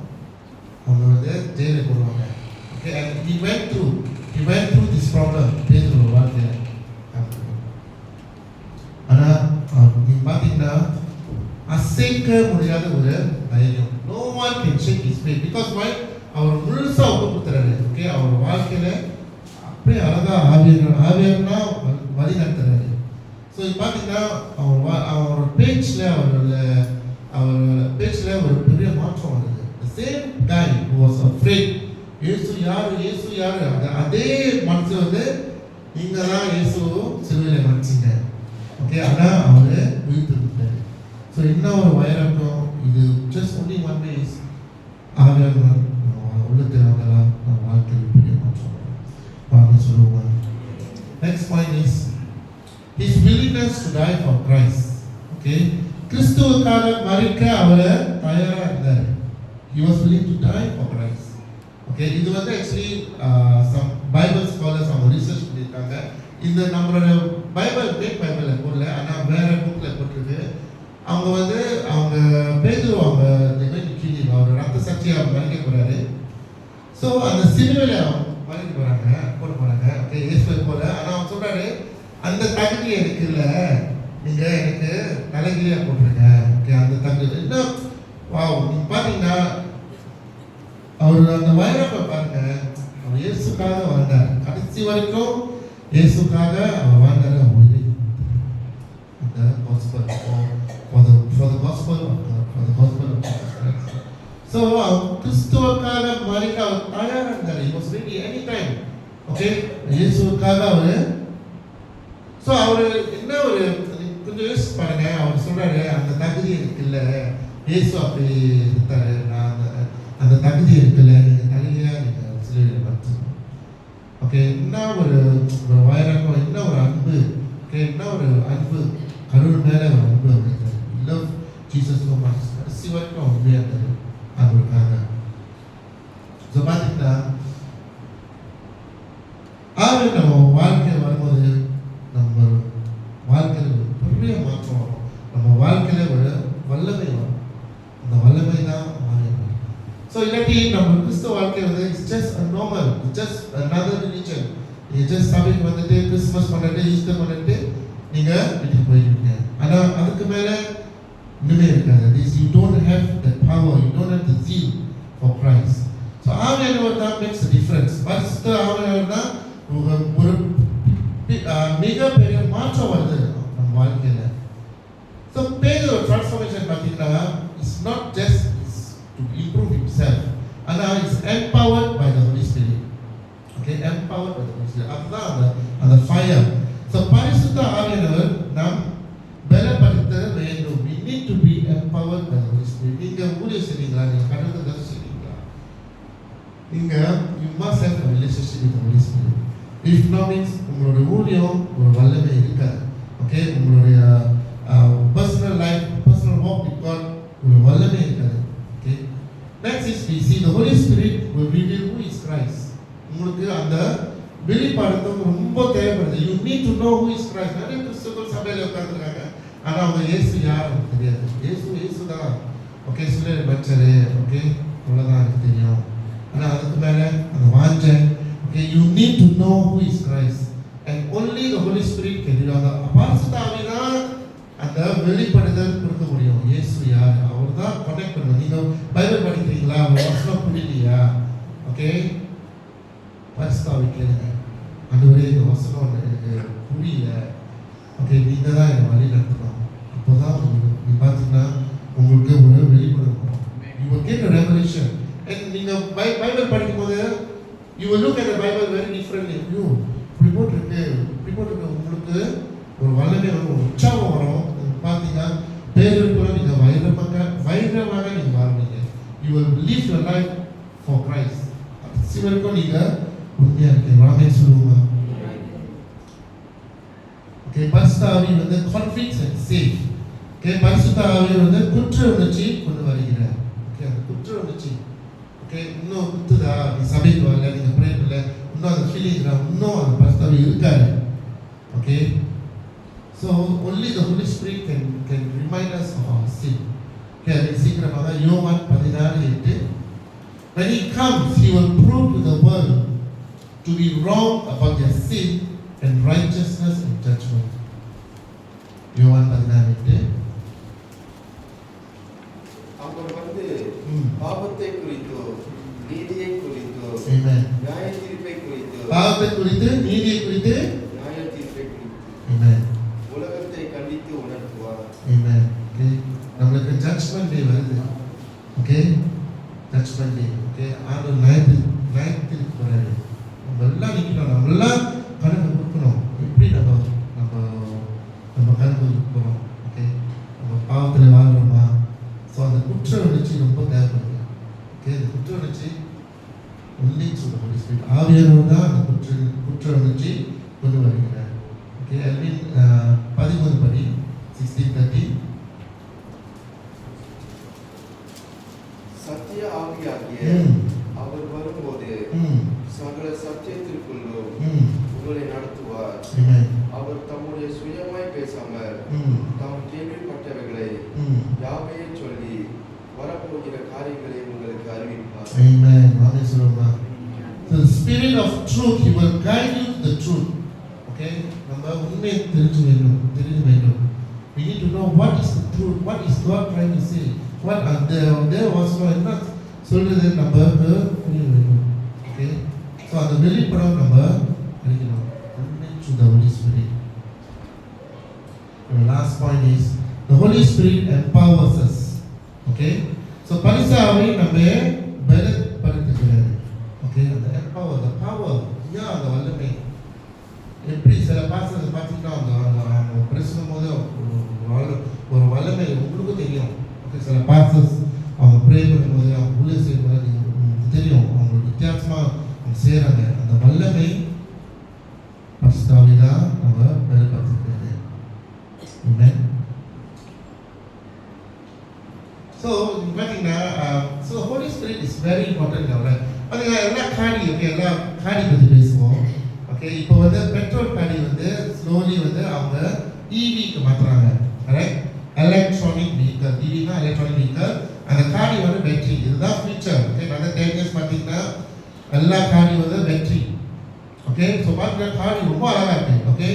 அவங்க வந்து ஜெயிலுக்கு போடுவாங்க. Okay, and he went through this problem. பேதுரு வாழ்க்கையில உடைக்க முடியாத ஒரு தைரியம். No one can shake his faith. Because why? அவர் முழுசா ஒப்பு கொடுத்துறாரு. ஓகே, அவர் வாழ்க்கையில அப்படியே அழகா ஆவியார்னா வழி நடத்துறாரு. ஸோ இது பார்த்தீங்கன்னா அவரோட பேச்சில் ஒரு பெரிய மாற்றம் வருது. The same guy who was afraid, இயேசு யாரு அதே மனசு வந்து நீங்க தான் இயேசு சிலுவையில் மறைச்சிங்க. ஓகே, ஆனால் அவர் உயிர்த்திருந்தார். ஸோ என்ன ஒரு வைரக்கம் இது. Just only one way is ஆவியார் உள்ளத்தினால நம்ம வாழ்க்கையில் பெரிய மாற்றம் அப்படின்னு சொல்லுவாங்க. Next point is his willingness to die for Christ. Okay, கிறிஸ்துவுக்காக மரிக்க அவர் தயாரா இருந்தார். He was willing to die for Christ. Okay, இது வந்து actually some Bible scholars அவங்க ரிசர்ச் பண்ணிருக்காங்க. இந்த நம்மளோட பைபிள் பைபிள்ல போடல, ஆனா வேற புக்ல போட்டிருக்கு. அவங்க பேதுரு அவங்க கிளி அவர் ரத்த சாட்சியா மரிக்க போறாரு. ஸோ அந்த சிலுவையில மரிக்க போட போறாங்க. ஓகே, இயேசுவை போல. ஆனா அவன் சொல்றாரு, அந்த தகுதி எனக்கு இல்லை, நீங்க எனக்கு தலைகீழா போட்டிருக்க. ஓகே, அந்த தகுதி இன்னும் நீங்க பாத்தீங்கன்னா அவர் அந்த வைரப்பை பாருங்க. அவர் இயேசுக்காக வாழ்ந்தார், கடைசி வரைக்கும் இயேசுக்காக அவர் வாழ்ந்தார். அந்த gospel for the gospel of Jesus Christ. So கிறிஸ்துவுக்காக மரிக்க அவர் தயாரா இருந்தார். He was ready anytime. Okay, இயேசுக்காக அவர். ஸோ அவர் என்ன ஒரு கொஞ்சம் யோசிச்சு பாருங்க. அவர் சொல்றாரு, அந்த தகுதி எனக்கு இல்லை, இயேசு அப்படி இருக்காரு, நான் அந்த தகுதி இருக்குல்ல, நீங்கள் தலையா நீங்கள் சிலுவையில் மறைச்சிக்கணும். ஓகே, என்ன ஒரு வைரக்கம், என்ன ஒரு அன்பு. ஓகே, என்ன ஒரு அன்பு, கடவுள் மேலே ஒரு அன்பு அப்படிங்கிறார். Love Jesus so much. கடைசி வரைக்கும் உண்மையாக இருந்தார் அவருக்காக. ஸோ பார்த்தீங்கன்னா நம்ம வாழ்க்கை வரும்போது நம்ம வாழ்க்கையில் ஒரு பெரிய மாற்றம் வரும். நம்ம வாழ்க்கையில் ஒரு வல்லமை வரும். அந்த வல்லமை தான் மாறிடும். ஸோ இல்லாட்டி நம்ம கிறிஸ்துவ வாழ்க்கை வந்து it's just normal, just another religion. நீங்கள் ஜஸ்ட் சபைக்கு வந்துட்டு கிறிஸ்மஸ் பண்ணிட்டு ஈஸ்டர் பண்ணிட்டு நீங்கள் வீட்டுக்கு போயிருக்கீங்க. ஆனால் அதுக்கு மேலே இன்னுமே இருக்காது. You don't have the power, you don't have the zeal for Christ. So ஆவியானவர் தான் மேக்ஸ் த டிஃபரன்ஸ். பரிசுத்த ஆவியானவர் தான் ஒரு மிகப்பெரிய மாற்றம் வருது நம்ம வாழ்க்கையில. ஸோ பேதுரு டிரான்ஸ்ஃபர்மேஷன் பார்த்தீங்கன்னா it's not just to improve himself, ஆனால் it's empowered by the Holi spirit. Okay, empowered by the Holi spirit. அதுதான் அந்த ஃபயர். ஸோ பரிசுத்த ஆவியானவர் நாம் பலப்படுத்த வேண்டும். we need to be empowered by the Holy Spirit. நீங்க ஊழியம் செய்றீங்களா, நீங்க கடவுளை தரிசிக்கிறீங்களா, நீங்க you must have a relationship with the Holy Spirit. If not means உங்களுடைய ஊழியம் ஒரு வல்லமை இருக்காது. ஓகே, உங்களுடைய personal life, personal walk with God ஒரு வல்லமை இருக்காது. Okay, next is we see the Holy Spirit will reveal who is Christ. உங்களுக்கு அந்த வெளிப்படுத்தும் ரொம்ப தேவைப்படுது. you need to know who is Christ. நிறைய கிறிஸ்தவர்கள் சபையில் உட்கார்ந்துருக்காங்க, ஆனால் அவங்க இயேசு யார் எனக்கு தெரியாது. இயேசு தான். ஓகே, சிலுவையில் மரிச்சாரு. ஓகே, அவ்வளோதான் எனக்கு தெரியும். ஆனால் அதுக்கு மேலே அந்த வாஞ்சை. Okay, you need to know who is Christ, and only the Holy Spirit can do that. பரிசுத்த ஆவிதான் அந்த வெளிப்படுதல் கொடுக்க முடியும். இயேசு யார், அவர் தான் கனெக்ட் பண்ணுவார். நீங்க பைபிள் படிக்கிறீங்களா, வசனம் புரியலையா, ஓகே, பரிசுத்த ஆவி கேளுங்க. ஆண்டவரே, இந்த வசனம் எனக்கு புரியல, ஓகே, நீங்க தான் என்னை வழி நடத்தணும். அப்போதான் நீங்க பார்த்தீங்கன்னா உங்களுக்கு ஒரு வெளிப்படும். You will get a revelation. And நீங்க பைபிள் படிக்கும்போது you will look at the Bible very differently. You இப்படி போட்டிருக்கு உங்களுக்கு ஒரு வல்லமை வரும், ஒரு உற்சாகம் வரும். பார்த்தீங்கன்னா பேருக்குள்ள நீங்கள் வைரமாக நீங்கள் வாழ்வீங்க. You will live your life for Christ. கடைசி வரைக்கும் நீங்கள் உண்மையாக இருக்கீங்க. ராமே சொல்லுவாங்க. ஓகே, பரிசுத்த ஆவி வந்து கான்ஃபிடன்ஸ் அண்ட் சேஃப். ஓகே, பரிசுத்த ஆவி வந்து குற்ற உணர்ச்சி கொண்டு வருகிறார். ஓகே, அந்த குற்ற உணர்ச்சி. ஓகே, இன்னும் குத்துதா, நீ சபைக்கு வரல, நீங்கள் ப்ரே பண்ணல, இன்னும் அந்த ஃபீலிங் இன்னும் அந்த பரிசுத்த ஆவி இருக்காரு. Okay, so only the Holi Spirit can remind us of our sin. Okay, அது சீக்கிரமாக யோவான் 16:8. When he comes, he will prove to the world to be wrong about their sin and righteousness and judgment. யோவான் 16:8. பாவத்தை குறித்து, நீதியை குறித்து, நியாய தீர்ப்பை குறித்து Amen. உலகத்தை கண்டித்து உணர்த்துவார். Amen. Okay. நம்மளுக்கு ஜட்ஜ்மெண்ட் டே வருது. ஓகே, ஜட்ஜ்மெண்ட் டே. ஓகே, ஆண்டவர் நியாயத்திற்கு போறாரு. நம்ம எல்லாம் நிற்கணும், நம்ம எல்லாம் கணக்கு கொடுக்கணும். எப்படி நம்ம கணக்கு கொடுக்க போகிறோம். ஓகே, நம்ம பாவத்தில் வாழ்கிறோமா? ஸோ அந்த குற்ற உணர்ச்சி ரொம்ப தேவைப்படுது. ஓகே, அந்த குற்ற உணர்ச்சி ஒன்லி சொல்ல முடியும். ஆவியானவர் தான் அந்த குற்ற உணர்ச்சி கொண்டு வருகிறார். ஓகே, அல்வின் 13 படி 16:30. சத்திய ஆவியாகிய அவர் வரும்போது சகல சத்தியத்திற்குள்ளும் உங்களை நடத்துவார். அவர் தம்முடைய சுயமாய் பேசாமல் தாம் கேள்விப்பட்டவைகளை யாவையே சொல்லி வரப்போகிற காரியங்களை உங்களுக்கு அறிவிப்பார். Amen. Amen. சொல்லுமா. The spirit of truth, he will guide you to the truth. Okay, நம்ம உண்மையை தெரிஞ்சு வேண்டும். We need to know what is the truth, what is God trying to say, what there was no என்ன சொல்றது நம்ம புரிய வேண்டும். Okay, so அந்த வெளிப்படம் நம்ம அறியணும். To the Holy Spirit. And the last point is the Holy Spirit empowers us. Okay, so பரிசாவை நம்ம பலப்படுத்துகிறார். Okay, the power, அந்த வல்லமை. எப்படி சில பாஸ்டர்ஸ் பார்த்தீங்கன்னா அவங்க பிரசங்கம் போது ஒரு வல்லமை உங்களுக்கும் தெரியும். ஓகே, சில பாஸ்டர்ஸ் அவங்க ப்ரே பண்ணும்போது அவங்க உள்ளே செய்யும்போது உங்களுக்கு தெரியும், அவங்களுக்கு வித்தியாசமாக அவங்க செய்கிறாங்க. அந்த வல்லமை பரிசுத்தாவி தான் நம்ம வெளிப்படுத்துகிறது. ஆமென். ஸோ பார்த்தீங்கன்னா Holy Spirit is very important. பார்த்தீங்கன்னா எல்லாம் காடி, ஓகே, எல்லாம் காடி பற்றி பேசுவோம். ஓகே, இப்போ பெட்ரோல் காடி ஸ்லோலி அவங்க ஈவிக்கு மாற்றுறாங்க. Correct, electronic vehicle. ஈவினா எலக்ட்ரானிக் வெஹிக்கல். அந்த காடி பேட்டரி, இதுதான் ஃபியூச்சர். ஓகே, நல்ல 10 years பார்த்தீங்கன்னா எல்லா காடி பேட்டரி. ஓகே, ஸோ பார்த்தீங்கன்னா காடி ரொம்ப அழகாக இருக்குது. ஓகே,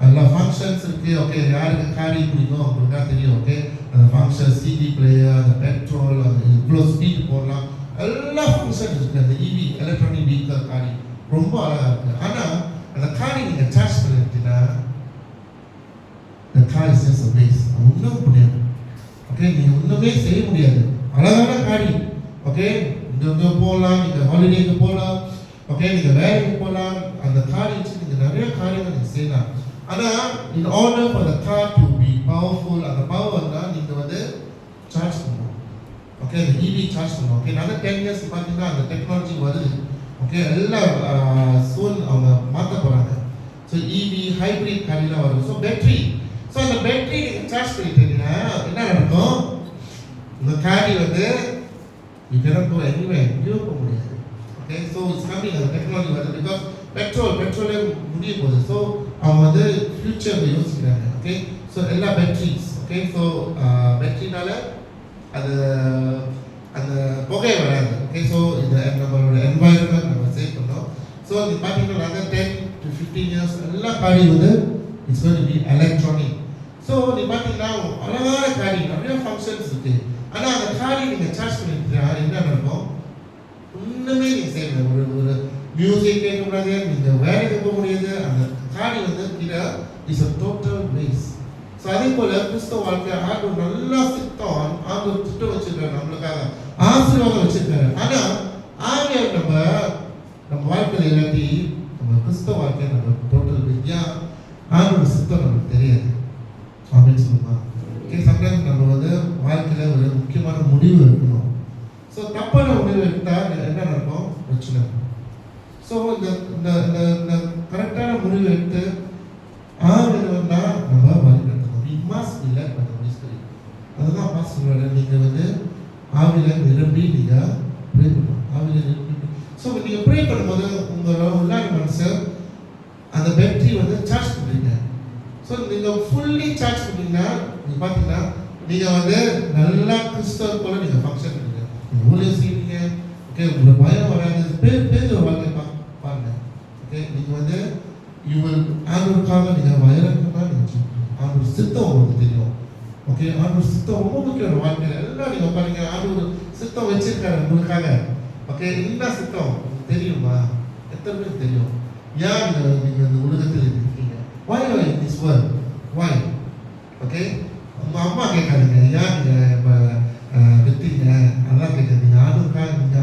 எல்லா ஃபங்க்ஷன்ஸ் இருக்குது. ஓகே, யாருக்கு காடி பிடிக்கும் உங்களுக்கு தான் தெரியும். ஓகே, அந்த ஃபங்க்ஷன், சிடி பிளேயர், அந்த பெட்ரோல், அந்த இவ்வளோ ஸ்பீட் போடலாம், எல்லா ஃபங்க்ஷன் இருக்குது. அந்த ஈவி எலக்ட்ரானிக் வெஹிக்கல் காடி ரொம்ப அழகாக இருக்குது. ஆனால் அந்த காடி நீங்கள் சார்ஜ் பண்ணிட்டீங்கன்னா the car is just a waste. ஒன்றும் முடியாது. ஓகே, நீங்கள் ஒன்றுமே செய்ய முடியாது. அழகான காடி. ஓகே, இங்கே போகலாம், நீங்கள் ஹாலிடேக்கு போகலாம். ஓகே, நீங்கள் வேலைக்கு போகலாம். அந்த காடி வச்சு நீங்கள் நிறைய காரியங்கள் நீங்கள் செய்யலாம். ஆனால் in order for the car to be powerful, அந்த பவர் தான் நீங்கள் சார்ஜ் பண்ணணும். ஓகே, அந்த ஈவி சார்ஜ் பண்ணணும். ஓகே, நல்ல 10 years பார்த்தீங்கன்னா அந்த டெக்னாலஜி வருது. ஓகே, எல்லாம் சூன் அவங்க மாற்ற போகிறாங்க. ஸோ ஈவி ஹைப்ரிட் காரியெலாம் வரும். ஸோ பேட்டரி, ஸோ அந்த பேட்டரி நீங்கள் சார்ஜ் பண்ணிட்டீங்கன்னா என்ன நடக்கும்? உங்கள் காடி you cannot go anywhere, எங்கேயும் போக முடியாது. ஓகே, ஸோ இட்ஸ் கம்மிங், அந்த டெக்னாலஜி வருது. பிகாஸ் பெட்ரோலே முடிய போகுது. ஸோ அவங்க ஃபியூச்சர் யோசிக்கிறாங்க. ஓகே, ஸோ எல்லா பேட்டரிஸ். ஓகே, ஸோ பேட்டரினால அது அந்த புகை வராது. ஓகே, ஸோ இந்த நம்மளோட என்வாயர்மெண்ட் நம்ம சேவ் பண்ணோம். ஸோ இது பார்த்தீங்கன்னா 10 to 15 years எல்லா காடி it's going to be electronic. So நீ பார்த்தீங்கன்னா அழகான காடி, நிறைய ஃபங்க்ஷன்ஸ் இருக்குது. ஆனால் அந்த காடி நீங்கள் சார்ஜ் பண்ணிட்டு என்ன நடக்கும்? ஒன்றுமே நீங்கள் செய்யணும். ஒரு மியூசிக் கேட்க முடியாது, நீங்கள் வேலைக்கு போக முடியாது. அந்த காடி கீழே is a total waste. So அதே போல் கிறிஸ்தவ வாழ்க்கை ஆண்டவர் நல்லா சித்தம், ஆண்டவர் திட்டம் வச்சிருக்காரு, நம்மளுக்காக ஆசீர்வாதம் வச்சிருக்காரு. ஆனால் ஆவியார் நம்ம வாழ்க்கையில் இல்லாட்டி நம்ம கிறிஸ்தவ வாழ்க்கை நம்ம டோட்டல் வித்யா ஆண்டோட சித்தம் நமக்கு தெரியாது. அப்படின்னு சொல்லுவாங்க. ஓகே, சம்டைம்ஸ் நம்ம வாழ்க்கையில் ஒரு முக்கியமான முடிவு எடுக்கணும். ஸோ தப்பான முடிவு எடுத்தால் என்ன நடக்கும்? பிரச்சனை. ஸோ இந்த கரெக்டான முடிவு எடுத்து ஆவியானவர்னா நம்ம வழிநடத்தணும். We must be led by the Holy Spirit. அதுதான் அப்பா சொல்றாரு, நீங்கள் ஆவியில நிரம்பி நீங்கள் ப்ரே பண்ணணும். ஆவியில நிரம்பி. ஸோ நீங்கள் ப்ரே பண்ணும்போது உங்களோட உள்ளார மனசு அந்த பேட்டரி சார்ஜ் பண்ணுறீங்க. ஸோ நீங்கள் ஃபுல்லி சார்ஜ் பண்ணீங்கன்னா நீங்கள் பார்த்தீங்கன்னா நீங்கள் நல்லா கிறிஸ்தவ போல நீங்கள் ஃபங்க்ஷன் பண்ணுங்க, நீங்கள் ஊழியம் செய்வீங்க. ஓகே, உங்களுக்கு பயம் வராது. பேர் ஒரு வாழ்க்கை பாருங்க. ஓகே, நீங்கள் ஆண்டவருக்காக நீங்கள் வயரக்கமா நீங்கள் ஆண்டவர் சித்தம் உங்களுக்கு தெரியும். ஓகே, ஆண்டவர் சித்தம் ரொம்ப முக்கியம். வாழ்க்கையில் எல்லாம் நீங்கள் பாருங்க, ஆண்டவர் சித்தம் வச்சிருக்காரு உங்களுக்காக. ஓகே, என்ன சித்தம் தெரியுமா? எத்தனை பேருக்கு தெரியும்? ஏன் நீங்கள் இந்த உலகத்தில் இருக்கீங்க? Why are you in this world? Why? Okay? உங்கள் அம்மா கேட்காதீங்க ஏன் நீங்கள் விட்டீங்க, அதான் கேட்காதீங்க. நீங்கள்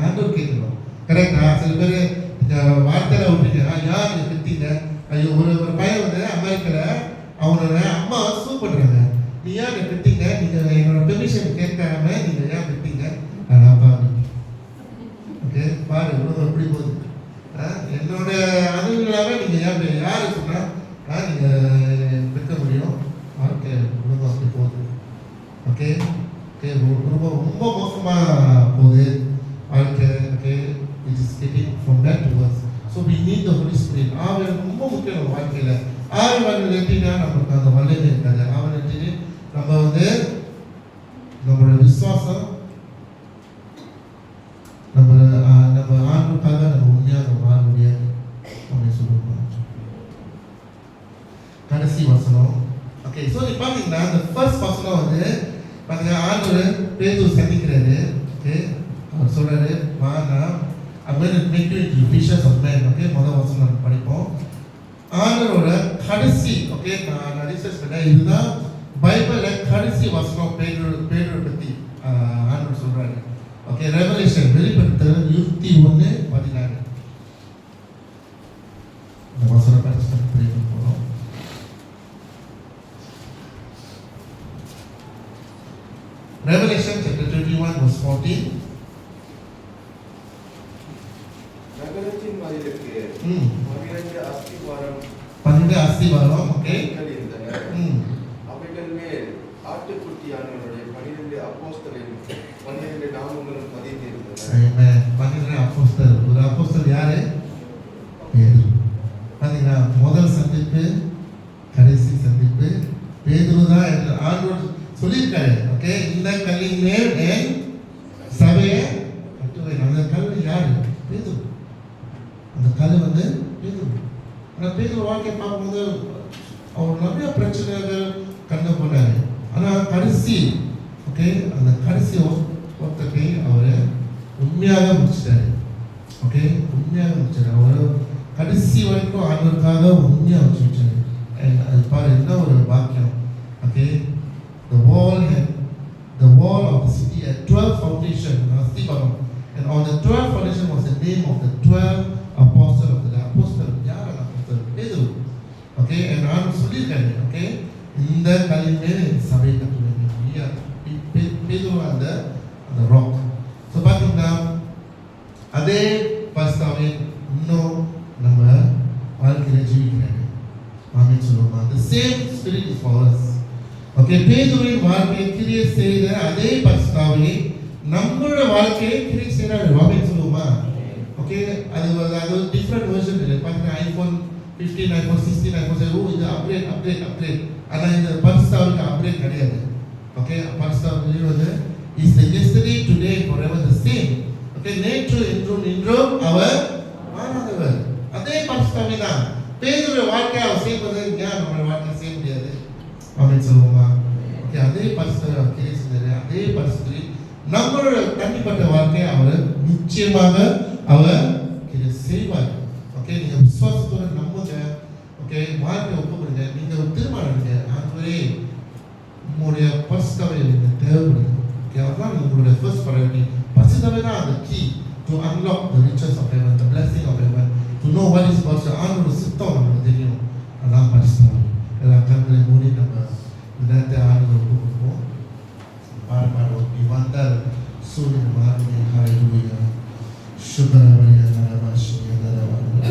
ஆண்டவர் கேட்கணும். கரெக்டா? சில பேர் இந்த வார்த்தையில் விட்டீங்க, ஏன் நீங்கள் விட்டீங்க? ஐயோ, ஒரு பையன் வந்து அமெரிக்காவில் அவனோட அம்மா சூ பண்ணுறாங்க. நீ ஏன் விட்டீங்க? நீங்கள் என்னோட பெர்மிஷன் கேட்காம நீங்கள் ஏன் விட்டீங்க? அதான் பாரு. ஓகே, பாரு உலகம் எப்படி போகுது. என்னோட அனுபவங்களாக நீங்கள் ஏன் யாரு சொன்னால் நீங்கள் விற்க முடியும்? வாழ்க்கை உலகம் அப்படி போகுது. ஓகே ஓகே, ரொம்ப ரொம்ப மோசமாக போகுது வாழ்க்கை. Okay, it is getting from bad to worse. So we need the Holi Spirit. ஆவியானவர் ரொம்ப முக்கியம் நம்ம வாழ்க்கையில். ஆவியானவர் எப்படின்னா நம்மளுக்கு அந்த வல்லமை இருக்காது. அவன் எப்படி நம்ம வந்து நம்மளோட விசுவாசம் நம்ம ஆண்டுக்காக நம்ம உண்மையாக வாழ முடியாது அப்படின்னு சொல்லுவாங்க. கடைசி வசனம். ஓகே, ஸோ நீ பார்த்தீங்கன்னா இந்த ஃபர்ஸ்ட் வசனம் வந்து பார்த்தீங்கன்னா ஆண்டவர் பேதுரு சந்திக்கிறாரு. ஓகே, அவர் சொல்றாரு, வாங்க I'm going to make you into fishers of men. Okay, முதல் வசனம் நம்ம படிப்போம். ஆண்டவரோட கடைசி, ஓகே, நான் ரிசர்ச் பண்ணேன், இதுதான் பைபிளில் கடைசி வசனம் பேதுரு பற்றி ஆண்டவர் சொல்றாரு. ஓகே, ரெவலேஷன் வெளிப்படுத்தல் 21:16 இந்த வசனம் படிச்சு புரிந்து போகிறோம். Revelation chapter 21 verse 14. நகரத்தின் மதிலுக்கு 12 அஸ்திவாரம் ஓகே இருந்தன. அவைகள் மேல் ஆட்டுக்குட்டியானவருடைய 12 அப்போஸ்தலரின் 12 நாமங்களும் பதிந்திருந்தன. ஆமென். 12 அப்போஸ்தலர். ஒரு அப்போஸ்தலர் யாரு? பேதுரு. பாத்தீங்களா, முதல் சந்திப்பு கடைசி சந்திப்பு பேதுரு தான் என்று ஆண்டவர் சொல்லியிருக்காரு. ஓகே, இந்த கல்லின் மேல் என் சபையை கட்டுவேன். அந்த கல் யாரு? பேதுரு. அந்த கல் வந்து பேதுரு. ஆனால் பேதுரு வாழ்க்கையை பார்க்கும்போது அவர் நிறைய பிரச்சனைகள் கண்டு போனாரு. ஆனால் கடைசி ஓகே, அந்த கடைசி ஒருத்தரை அவர் உண்மையாக முடிச்சிட்டாரு. ஓகே, உண்மையாக முடிச்சாரு. அவர் கடைசி வரைக்கும் ஆண்டவருக்காக உண்மையாக வச்சுட்டாரு. அது பாரு என்ன ஒரு வாக்கியம். Okay, the wall of the city had 12 foundation, Astivaram, and on the 12 foundation was the name of the 12 apostles of the apostle. யார் அந்த apostles? பேதுரு. ஓகே, and நான் சொல்லியிருக்கேன். ஓகே, இந்த கல்லின் மேல் சபை கட்டுவேன். பேதுரு அந்த ராக். ஸோ பார்த்தீங்கன்னா அதே பரிசுத்தாவி இன்னும் நம்ம வாழ்க்கையில் ஜீவிக்கிறாங்க. ஆமென் சொல்லுவோமா? The same spirit is for us. Okay, பேதுருவின் வாழ்க்கையை கிரியை செய்த அதே பரிசுத்தாவி நம்மளோட வாழ்க்கையை கிரியை செய்யறாரு. ஆமென் சொல்லுவோமா? ஓகே, அது டிஃப்ரெண்ட் வெர்ஷன் இல்லை. பார்த்தீங்கன்னா iPhone 15, iPhone 16, iPhone 7 இது அப்கிரேட். ஆனால் இந்த பரிசுத்தாவிக்கு அப்கிரேட் கிடையாது. ஓகே, பரிசுத்தாவி வந்து is the yesterday, today, forever the same. Okay, நேற்று இன்றும் அவர் மாறாதவர். அதே பரிசுத்தாவி தான் பேதுருவின் வாழ்க்கையை அவர் செய்வது. ஏன் நம்மளோட வாழ்க்கையை செய்ய முடியாது? ஆமென் சொல்லுவோமா? ஓகே, அதே பரிசுத்தாவி கிரியை செய்தாரு. அதே பரிசுத்தாவி நம்மளோட தனிப்பட்ட வாழ்க்கையை அவர் நிச்சயமாக அவர் கிரியை செய்வார். ஓகே, நீங்க விசுவாசத்தோட நம்புங்க. ஓகே, வாழ்க்கை ஒப்பு கொடுங்க. நீங்க ஒரு தீர்மானம் எடுங்க. ஆண்டவரே, உங்களுடைய பரிசுத்தாவி எனக்கு தேவைப்படுது. ஓகே, அதுதான் உங்களுடைய ஃபர்ஸ்ட் ப்ரையாரிட்டி. பரிசுத்தாவி தான் அந்த key to unlock the riches of heaven, the blessing of heaven, to know what is God's. ஆண்டவரோட சித்தம் நமக்கு தெரியும். அதான் பரிசுத்தாவி. எல்லா கண்களை மூடி நம்ம நேரத்தை ஆண்டவர் ஒப்பு கொடுப்போம். பாடுவோம். நீ வந்தால் சூரியன் மாறுமே. ஹalleluya. சுகரவரிய நரவாஷி நரவாஷி